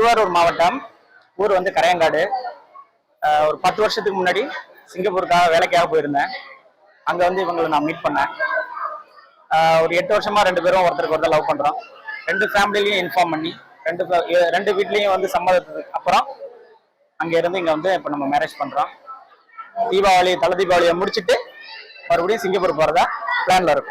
திருவாரூர் மாவட்டம். ஊர் வந்து கரையங்காடு. ஒரு 10 வருஷத்துக்கு முன்னாடி சிங்கப்பூருக்காக வேலைக்காக போயிருந்தேன். அங்க வந்து இவங்களை நான் மீட் பண்ணேன். ஒரு 8 வருஷமா 2 பேரும் ஒருத்தருக்கு ஒருத்தர் லவ் பண்றோம். 2 ஃபேமிலிலையும் இன்ஃபார்ம் பண்ணி 2 வீட்லயும் வந்து சம்மதத்துக்கு அப்புறம் அங்க இருந்து இங்க வந்து இப்ப நம்ம மேரேஜ் பண்றோம். தலை தீபாவளியை முடிச்சுட்டு மறுபடியும் சிங்கப்பூர் போறதா பிளான்ல இருக்கும்.